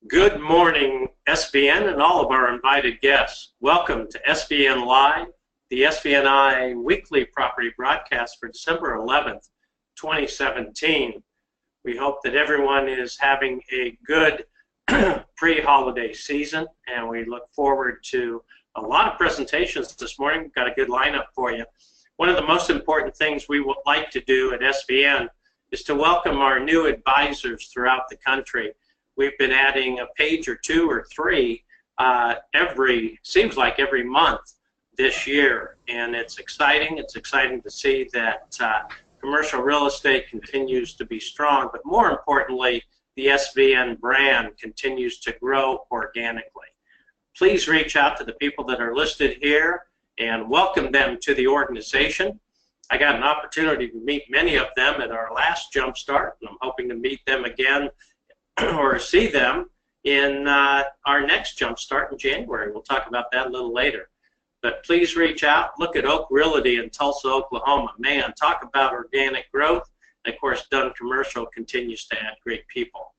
Good morning, SVN and all of our invited guests. Welcome to SVN Live, the SVNI weekly property broadcast for December 11th, 2017. We hope that everyone is having a good pre-holiday season, and we look forward to a lot of presentations this morning. We've got a good lineup for you. One of the most important things we would like to do at SVN is to welcome our new advisors throughout the country. We've been adding a page or two or three seems like every month this year, and it's exciting. It's exciting to see that commercial real estate continues to be strong, but more importantly, the SVN brand continues to grow organically. Please reach out to the people that are listed here and welcome them to the organization. I got an opportunity to meet many of them at our last Jumpstart, and I'm hoping to meet them again or see them in our next Jumpstart in January. We'll talk about that a little later. But please reach out. Look at Oak Realty in Tulsa, Oklahoma. Man, talk about organic growth. And of course, Dunn Commercial continues to add great people.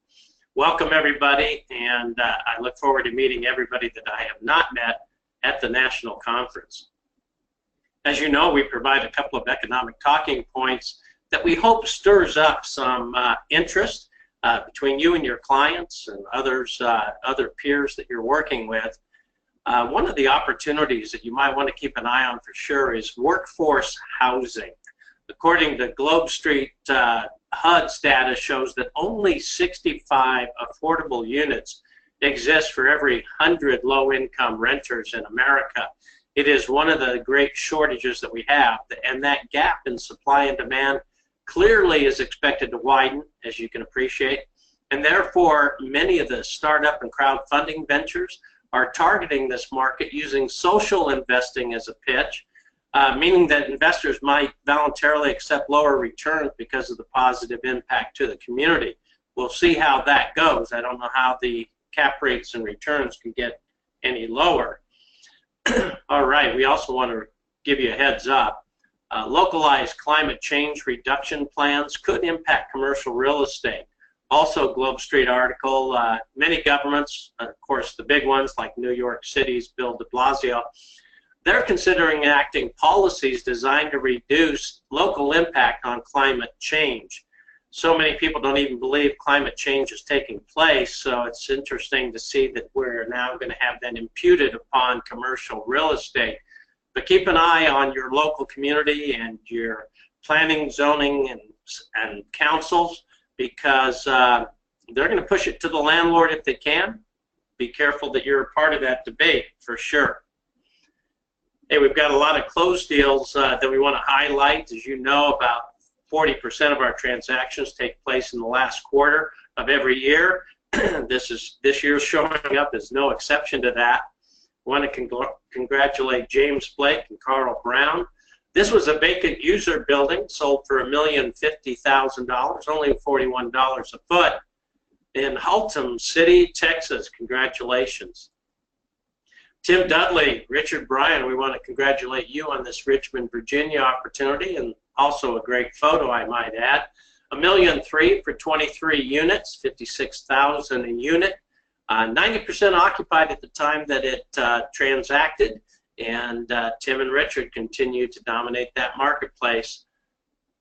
Welcome, everybody, and I look forward to meeting everybody that I have not met at the national conference. As you know, we provide a couple of economic talking points that we hope stirs up some interest between you and your clients and others, other peers that you're working with. One of the opportunities that you might want to keep an eye on for sure is workforce housing. According to Globe Street, HUD's data shows that only 65 affordable units exist for every 100 low-income renters in America. It is one of the great shortages that we have, and that gap in supply and demand clearly is expected to widen, as you can appreciate, and therefore many of the startup and crowdfunding ventures are targeting this market using social investing as a pitch, meaning that investors might voluntarily accept lower returns because of the positive impact to the community. We'll see how that goes. I don't know how the cap rates and returns can get any lower. All right, we also want to give you a heads up. Localized climate change reduction plans could impact commercial real estate. Also, Globe Street article, many governments, of course the big ones like New York City's Bill de Blasio, they're considering enacting policies designed to reduce local impact on climate change. So many people don't even believe climate change is taking place, so it's interesting to see that we're now going to have that imputed upon commercial real estate. But keep an eye on your local community and your planning, zoning, and councils, because they're going to push it to the landlord if they can. Be careful that you're a part of that debate for sure. Hey, we've got a lot of closed deals that we want to highlight. As you know, about 40% of our transactions take place in the last quarter of every year. This year's showing up as no exception to that. I want to congratulate James Blake and Carl Brown. This was a vacant user building, sold for $1,050,000, only $41 a foot, in Haltom City, Texas. Congratulations. Tim Dudley, Richard Bryan, we want to congratulate you on this Richmond, Virginia opportunity, and also a great photo, I might add. $1,003,000 for 23 units, $56,000 a unit. 90% occupied at the time that it transacted, and Tim and Richard continue to dominate that marketplace.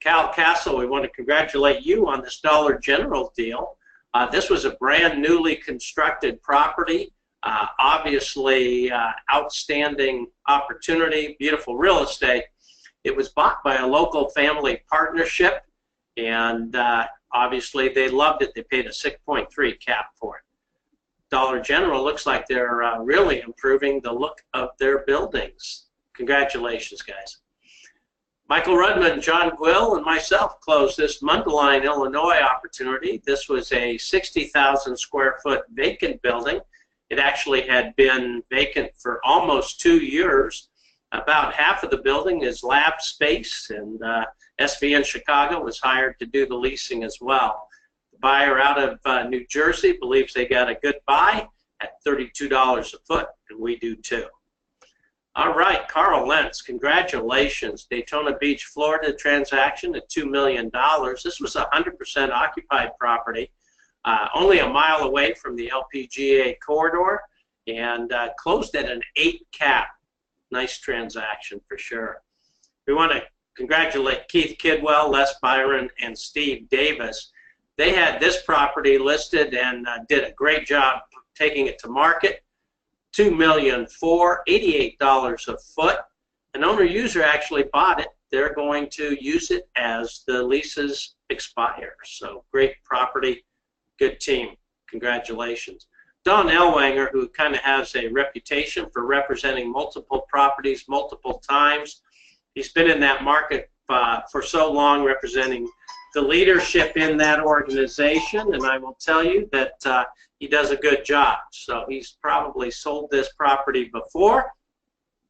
Cal Castle, we want to congratulate you on this Dollar General deal. This was a brand newly constructed property, obviously outstanding opportunity, beautiful real estate. It was bought by a local family partnership, and obviously they loved it. They paid a 6.3 cap for it. Dollar General looks like they're really improving the look of their buildings. Congratulations, guys. Michael Rudman, John Quill, and myself closed this Mundelein, Illinois opportunity. This was a 60,000 square foot vacant building. It actually had been vacant for almost 2 years. About half of the building is lab space, and SVN Chicago was hired to do the leasing as well. The buyer out of New Jersey believes they got a good buy at $32 a foot, and we do too. All right, Carl Lentz, congratulations. Daytona Beach, Florida transaction at $2 million. This was a 100% occupied property. only a mile away from the LPGA corridor, and closed at an 8 cap. Nice transaction for sure. We want to congratulate Keith Kidwell, Les Byron, and Steve Davis. They had this property listed and did a great job taking it to market. $2,488 a foot. An owner-user actually bought it. They're going to use it as the leases expire. So great property, good team. Congratulations. Don Ellwanger, who kind of has a reputation for representing multiple properties multiple times. He's been in that market for so long, representing the leadership in that organization, and I will tell you that he does a good job. So he's probably sold this property before.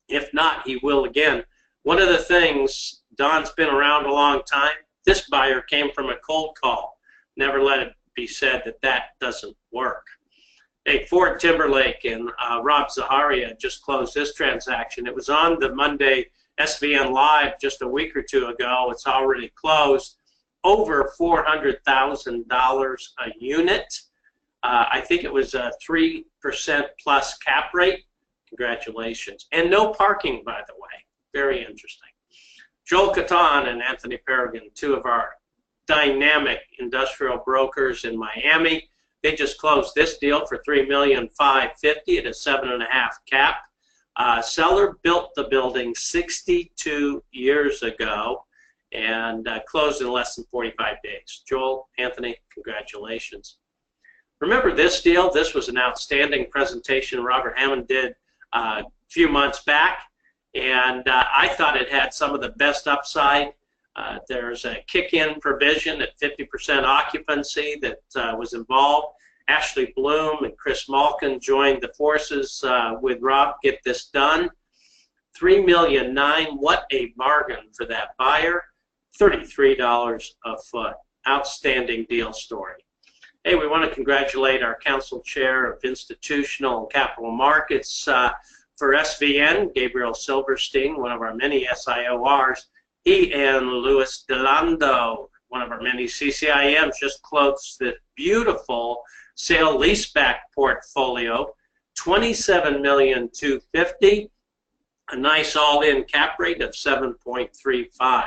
If not, he will again. One of the things, Don's been around a long time. This buyer came from a cold call. Never let it be said that that doesn't work. Hey, Ford Timberlake and Rob Zaharia just closed this transaction. It was on the Monday SVN Live just a week or two ago. It's already closed. Over $400,000 a unit. I think it was a 3% plus cap rate. Congratulations. And no parking, by the way. Very interesting. Joel Catan and Anthony Peregrine, two of our dynamic industrial brokers in Miami. They just closed this deal for $3,550,000 at a 7.5 cap. Seller built the building 62 years ago and closed in less than 45 days. Joel, Anthony, congratulations. Remember this deal? This was an outstanding presentation Robert Hammond did a few months back, and I thought it had some of the best upside. There's a kick-in provision at 50% occupancy that was involved. Ashley Bloom and Chris Malkin joined the forces with Rob to get this done. $3,900,000, what a bargain for that buyer. $33 a foot. Outstanding deal story. Hey, we want to congratulate our Council Chair of Institutional and Capital Markets for SVN, Gabriel Silverstein, one of our many SIORs. He and Luis Delando, one of our many CCIMs, just closed the beautiful sale-leaseback portfolio, $27,250,000, a nice all-in cap rate of 7.35.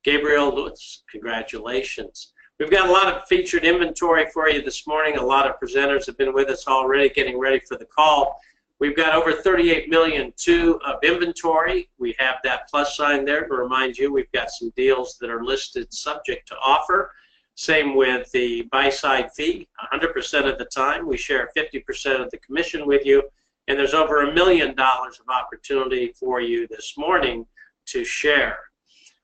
Gabriel, Luis, congratulations. We've got a lot of featured inventory for you this morning. A lot of presenters have been with us already, getting ready for the call. We've got over $38,200,000 of inventory. We have that plus sign there to remind you we've got some deals that are listed subject to offer. Same with the buy-side fee. 100% of the time, we share 50% of the commission with you, and there's over $1 million of opportunity for you this morning to share.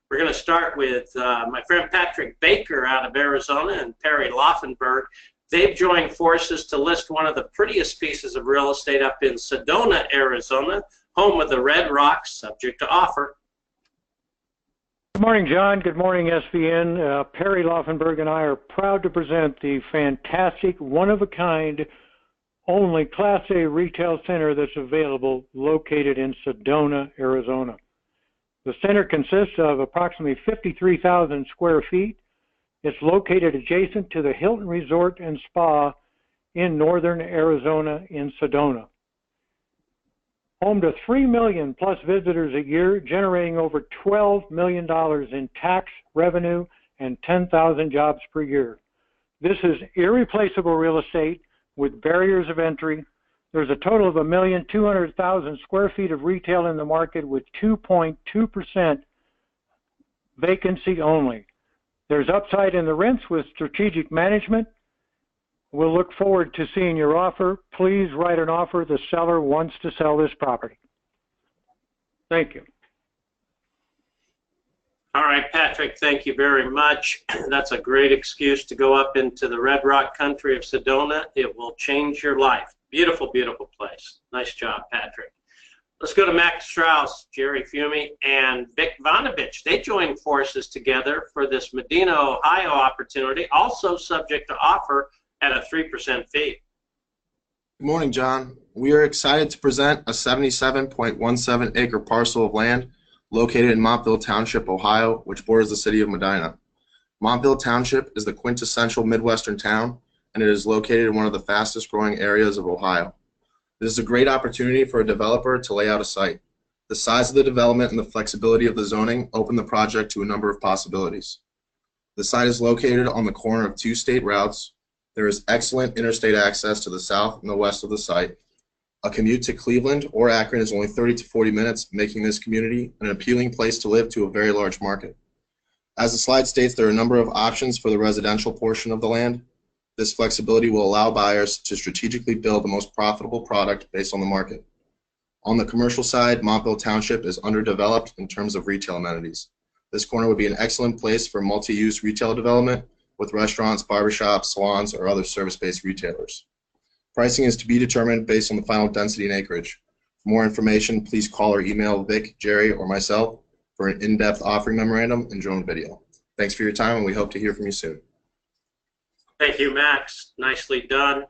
We're going to start with my friend Patrick Baker out of Arizona and Perry Laufenberg. They've joined forces to list one of the prettiest pieces of real estate up in Sedona, Arizona, home of the Red Rocks, subject to offer. Good morning, John. Good morning, SVN. Perry Laufenberg and I are proud to present the fantastic, one-of-a-kind, only Class A retail center that's available located in Sedona, Arizona. The center consists of approximately 53,000 square feet. It's located adjacent to the Hilton Resort and Spa in northern Arizona in Sedona. Home to 3 million plus visitors a year, generating over $12 million in tax revenue and 10,000 jobs per year. This is irreplaceable real estate with barriers of entry. There's a total of 1,200,000 square feet of retail in the market with 2.2% vacancy only. There's upside in the rents with strategic management. We'll look forward to seeing your offer. Please write an offer. The seller wants to sell this property. Thank you. All right, Patrick, thank you very much. That's a great excuse to go up into the Red Rock country of Sedona. It will change your life. Beautiful, beautiful place. Nice job, Patrick. Let's go to Max Strauss, Jerry Fumey, and Vic Vanovich. They joined forces together for this Medina, Ohio opportunity, also subject to offer at a 3% fee. Good morning, John. We are excited to present a 77.17 acre parcel of land located in Montville Township, Ohio, which borders the city of Medina. Montville Township is the quintessential Midwestern town and it is located in one of the fastest growing areas of Ohio. This is a great opportunity for a developer to lay out a site. The size of the development and the flexibility of the zoning open the project to a number of possibilities. The site is located on the corner of two state routes. There is excellent interstate access to the south and the west of the site. A commute to Cleveland or Akron is only 30 to 40 minutes, making this community an appealing place to live to a very large market. As the slide states, there are a number of options for the residential portion of the land. This flexibility will allow buyers to strategically build the most profitable product based on the market. On the commercial side, Montville Township is underdeveloped in terms of retail amenities. This corner would be an excellent place for multi-use retail development with restaurants, barbershops, salons, or other service-based retailers. Pricing is to be determined based on the final density and acreage. For more information, please call or email Vic, Jerry, or myself for an in-depth offering memorandum and drone video. Thanks for your time, and we hope to hear from you soon. Thank you, Max. Nicely done.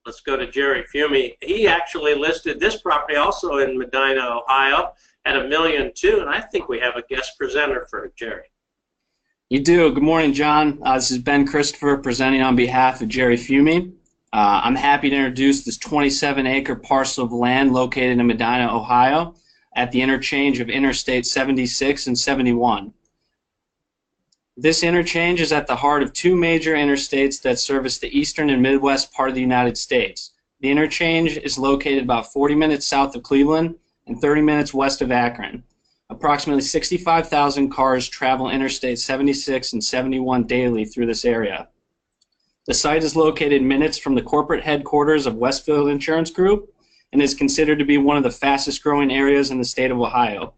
Let's go to Jerry Fumey. He actually listed this property also in Medina, Ohio at $1.2 million, and I think we have a guest presenter for Jerry. You do. Good morning, John. This is Ben Christopher presenting on behalf of Jerry Fumey. I'm happy to introduce this 27-acre parcel of land located in Medina, Ohio, at the interchange of Interstate 76 and 71. This interchange is at the heart of two major interstates that service the eastern and Midwest part of the United States. The interchange is located about 40 minutes south of Cleveland and 30 minutes west of Akron. Approximately 65,000 cars travel Interstate 76 and 71 daily through this area. The site is located minutes from the corporate headquarters of Westfield Insurance Group and is considered to be one of the fastest growing areas in the state of Ohio.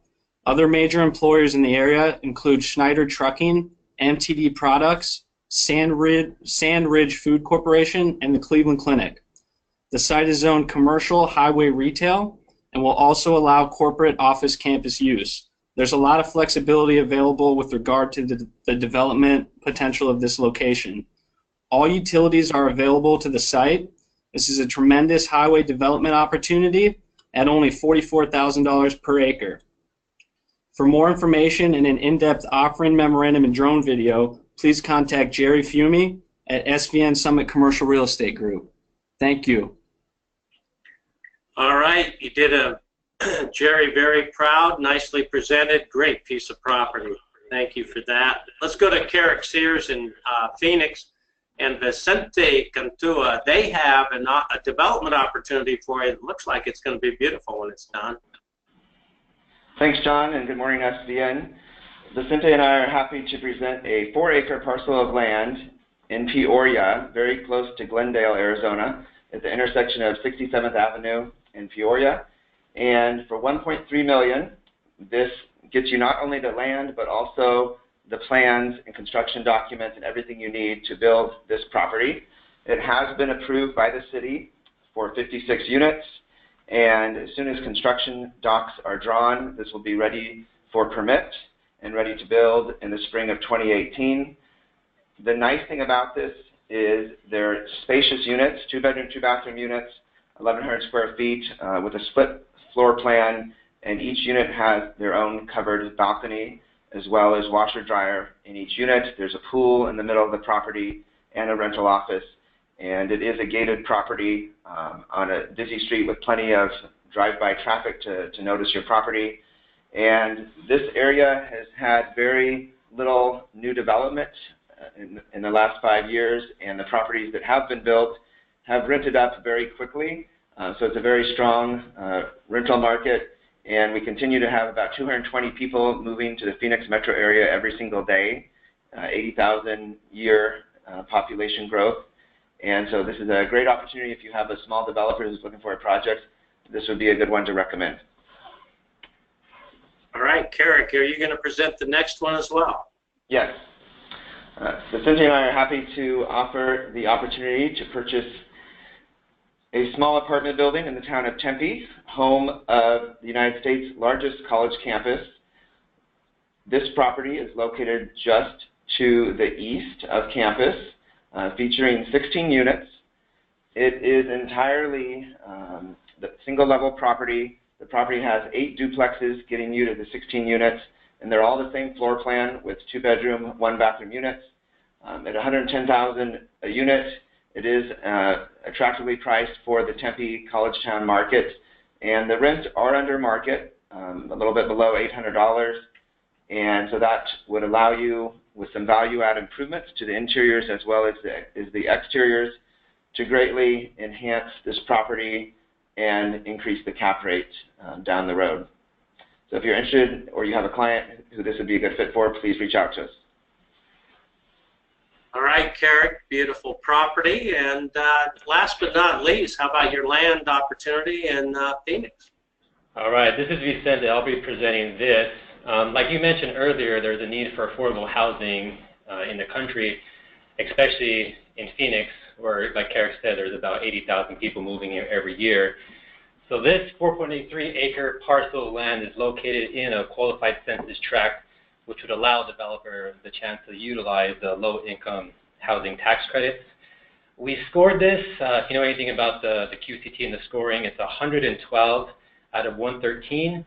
Other major employers in the area include Schneider Trucking, MTD Products, Sand Ridge Food Corporation, and the Cleveland Clinic. The site is zoned commercial highway retail and will also allow corporate office campus use. There's a lot of flexibility available with regard to the development potential of this location. All utilities are available to the site. This is a tremendous highway development opportunity at only $44,000 per acre. For more information and an in-depth offering memorandum and drone video, please contact Jerry Fumey at SVN Summit Commercial Real Estate Group. Thank you. All right, you did a Jerry very proud, nicely presented, great piece of property. Thank you for that. Let's go to Carrick Sears in Phoenix. And Vicente Cantua, they have a development opportunity for you. It looks like it's going to be beautiful when it's done. Thanks, John, and good morning, SVN. Vicente and I are happy to present a 4-acre parcel of land in Peoria, very close to Glendale, Arizona, at the intersection of 67th Avenue and Peoria. And for $1.3 million, this gets you not only the land, but also the plans and construction documents and everything you need to build this property. It has been approved by the city for 56 units, and as soon as construction docs are drawn, this will be ready for permit and ready to build in the spring of 2018. The nice thing about this is they're spacious units, 2-bedroom, 2-bathroom units, 1,100 square feet with a split floor plan, and each unit has their own covered balcony, as well as washer dryer in each unit. There's a pool in the middle of the property and a rental office, and it is a gated property on a busy street with plenty of drive-by traffic to notice your property. And this area has had very little new development in the last 5 years, and the properties that have been built have rented up very quickly. So it's a very strong rental market. And we continue to have about 220 people moving to the Phoenix metro area every single day, 80,000 year population growth. And so this is a great opportunity if you have a small developer who's looking for a project. This would be a good one to recommend. All right, Carrick, are you going to present the next one as well? Yes. Vicente and I are happy to offer the opportunity to purchase a small apartment building in the town of Tempe, home of the United States' largest college campus. This property is located just to the east of campus, featuring 16 units. It is entirely the single-level property. The property has 8 duplexes getting you to the 16 units, and they're all the same floor plan with 2-bedroom, 1-bathroom units. At $110,000 a unit, It is attractively priced for the Tempe College Town market, and the rents are under market, a little bit below $800, and so that would allow you, with some value-add improvements to the interiors as well as the exteriors, to greatly enhance this property and increase the cap rate down the road. So if you're interested or you have a client who this would be a good fit for, please reach out to us. All right, Carrick, beautiful property. And last but not least, how about your land opportunity in Phoenix? All right, this is Vicente. I'll be presenting this. Like you mentioned earlier, there's a need for affordable housing in the country, especially in Phoenix, where, like Carrick said, there's about 80,000 people moving here every year. So this 4.83-acre parcel of land is located in a qualified census tract, which would allow the developer the chance to utilize the low-income housing tax credits. We scored this. If you know anything about the QCT and the scoring, it's 112 out of 113.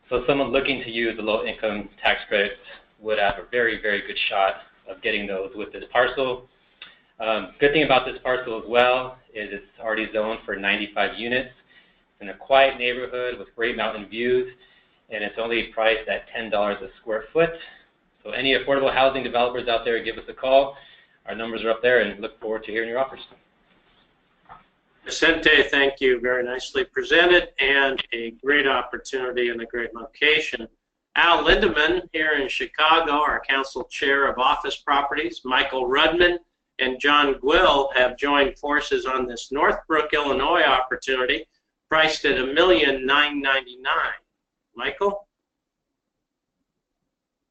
So someone looking to use the low-income tax credits would have a very, very good shot of getting those with this parcel. Good thing about this parcel as well is it's already zoned for 95 units. It's in a quiet neighborhood with great mountain views, and it's only priced at $10 a square foot. So any affordable housing developers out there, give us a call. Our numbers are up there, and look forward to hearing your offers. Vicente, thank you. Very nicely presented, and a great opportunity and a great location. Al Lindemann here in Chicago, our council chair of office properties, Michael Rudman and John Gwill have joined forces on this Northbrook, Illinois opportunity, priced at $1,999,000. Michael?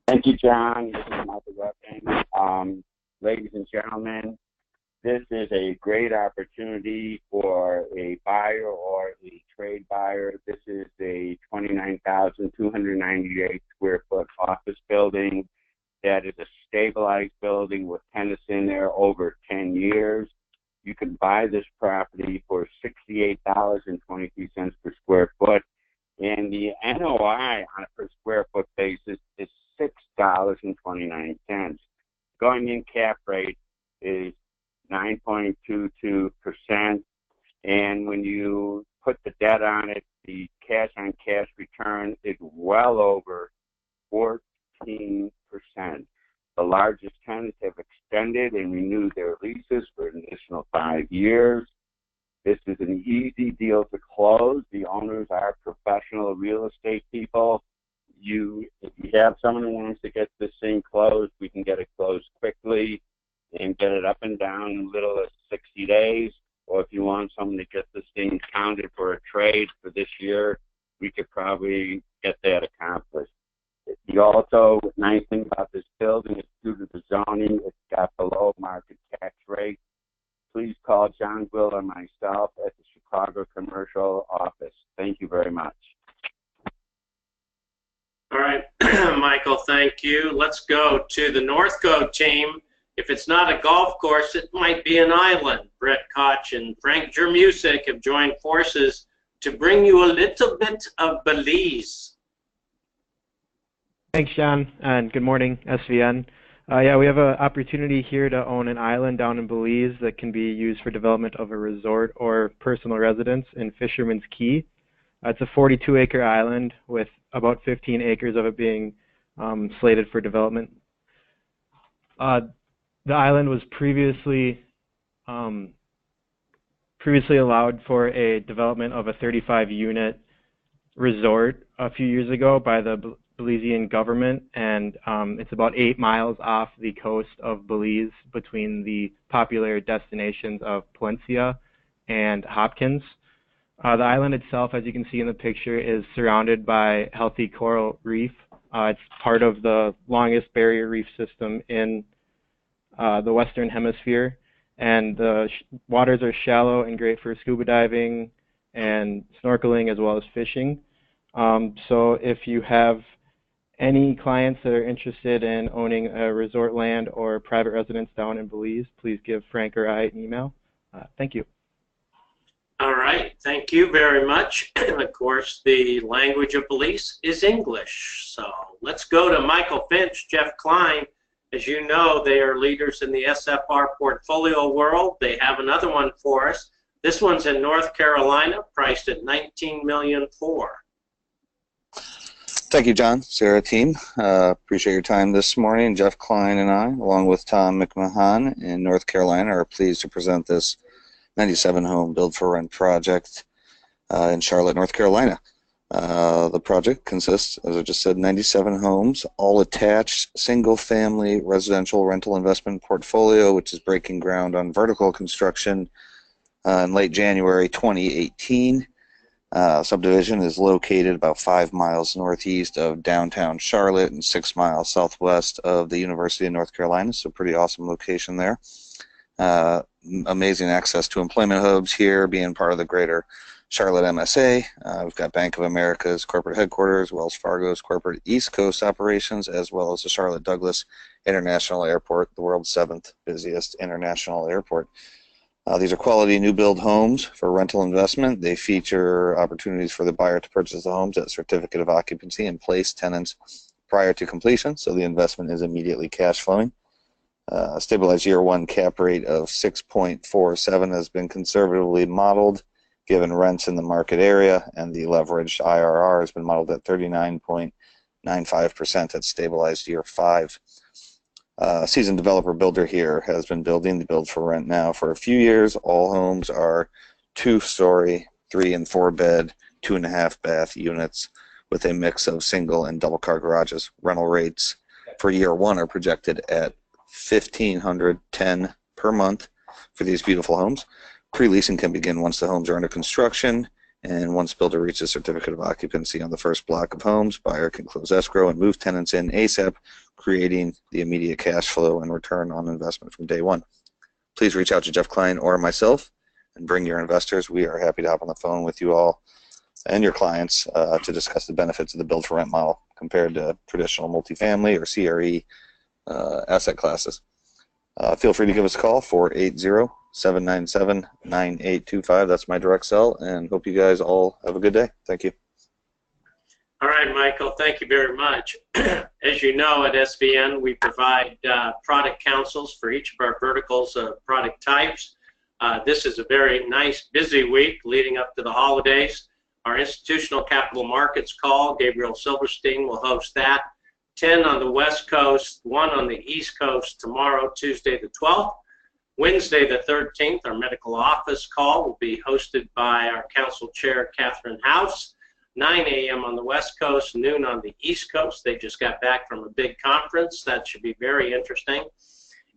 Thank you, John. This is Michael Rudman. Ladies and gentlemen, this is a great opportunity for a buyer or a trade buyer. This is a 29,298 square foot office building that is a stabilized building with tenants in there over 10 years. You can buy this property for $68.23 per square foot, and the NOI on a per square foot basis is $6.29. Going in cap rate is 9.22%, and when you put the debt on it, the cash on cash return is well over 14%. The largest tenants have extended and renewed their leases for an additional 5 years. This is an easy deal to close. The owners are professional real estate people. If you have someone who wants to get this thing closed, we can get it closed quickly and get it up and down in little as 60 days. Or if you want someone to get this thing counted for a trade for this year, we could probably get that accomplished. The also nice thing about this building is due to the zoning, it's got below market tax rate. Please call John Gwill or myself at the Chicago Commercial Office. Thank you very much. All right, Michael, thank you. Let's go to the Northcote team. If it's not a golf course, it might be an island. Brett Koch and Frank Jermusik have joined forces to bring you a little bit of Belize. Thanks, John, and good morning, SVN. Yeah, we have an opportunity here to own an island down in Belize that can be used for development of a resort or personal residence in Fisherman's Key. It's a 42-acre island with about 15 acres of it being slated for development. The island was previously allowed for a development of a 35-unit resort a few years ago by the Belizean government, and it's about 8 miles off the coast of Belize between the popular destinations of Palencia and Hopkins. The island itself, as you can see in the picture, is surrounded by healthy coral reef. It's part of the longest barrier reef system in the Western Hemisphere, and the waters are shallow and great for scuba diving and snorkeling as well as fishing. So if you have any clients that are interested in owning a resort land or private residence down in Belize, please give Frank or I an email. Thank you. All right, thank you very much. And of course, the language of Belize is English. So let's go to Michael Finch, Jeff Klein, As you know, they are leaders in the SFR portfolio world. They have another one for us. This one's in North Carolina, priced at $19.4 million. Thank you, John, Sarah team. Appreciate your time this morning. Jeff Klein and I, along with Tom McMahon in North Carolina, are pleased to present this 97-home build-for-rent project in Charlotte, North Carolina. The project consists, as I just said, 97 homes, all attached, single-family residential rental investment portfolio, which is breaking ground on vertical construction in late January 2018. Subdivision is located about 5 miles northeast of downtown Charlotte and 6 miles southwest of the University of North Carolina, so pretty awesome location there. Amazing access to employment hubs here, being part of the greater Charlotte MSA. We've got Bank of America's corporate headquarters, Wells Fargo's corporate East Coast operations, as well as the Charlotte Douglas International Airport, the world's 7th busiest international airport. These are quality new build homes for rental investment. They feature opportunities for the buyer to purchase the homes at certificate of occupancy and place tenants prior to completion, so the investment is immediately cash flowing. Stabilized year one cap rate of 6.47 has been conservatively modeled given rents in the market area, and the leveraged IRR has been modeled at 39.95% at stabilized year 5. Seasoned developer builder here has been building the build for rent now for a few years. All homes are 2-story, 3- and 4-bed, 2.5 bath units with a mix of single and double car garages. Rental rates for year one are projected at $1,510 per month for these beautiful homes. Pre-leasing can begin once the homes are under construction, and once builder reaches certificate of occupancy on the first block of homes, buyer can close escrow and move tenants in ASAP, creating the immediate cash flow and return on investment from day one. Please reach out to Jeff Klein or myself and bring your investors. We are happy to hop on the phone with you all and your clients to discuss the benefits of the build for rent model compared to traditional multifamily or CRE asset classes. Feel free to give us a call, 480-797-9825. That's my direct cell, and hope you guys all have a good day. Thank you. All right, Michael, thank you very much. As you know, at SVN, we provide product counsels for each of our verticals of product types. This is a very nice, busy week leading up to the holidays. Our institutional capital markets call, Gabriel Silverstein will host that. 10 on the West Coast, 1 on the East Coast tomorrow, Tuesday the 12th. Wednesday the 13th, our medical office call will be hosted by our council chair, Catherine House. 9 a.m. on the West Coast, noon on the East Coast. They just got back from a big conference. That should be very interesting.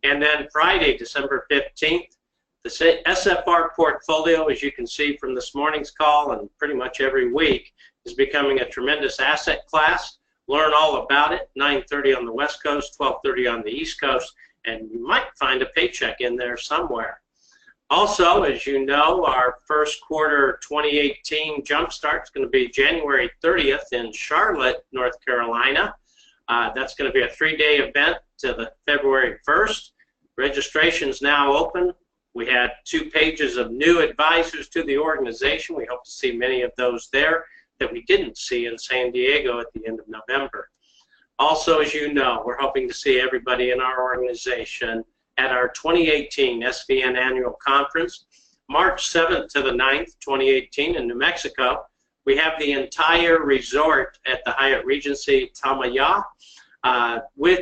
And then Friday, December 15th, the SFR portfolio, as you can see from this morning's call and pretty much every week, is becoming a tremendous asset class. Learn all about it, 9:30 on the West Coast, 12:30 on the East Coast, and you might find a paycheck in there somewhere. Also, as you know, our first quarter 2018 jumpstart is going to be January 30th in Charlotte, North Carolina. That's going to be a 3-day event to the February 1st. Registration is now open. We had 2 pages of new advisors to the organization. We hope to see many of those there that we didn't see in San Diego at the end of November. Also, as you know, we're hoping to see everybody in our organization at our 2018 SVN Annual Conference, March 7th to the 9th, 2018 in New Mexico. We have the entire resort at the Hyatt Regency Tamaya,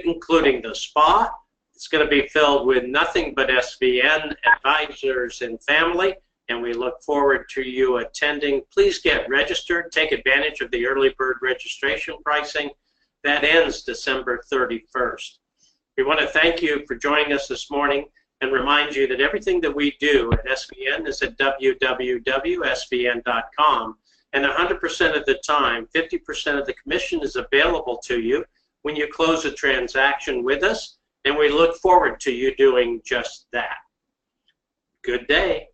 including the spa. It's going to be filled with nothing but SVN advisors and family, and we look forward to you attending. Please get registered. Take advantage of the early bird registration pricing. That ends December 31st. We want to thank you for joining us this morning and remind you that everything that we do at SVN is at www.svn.com, and 100% of the time, 50% of the commission is available to you when you close a transaction with us, and we look forward to you doing just that. Good day.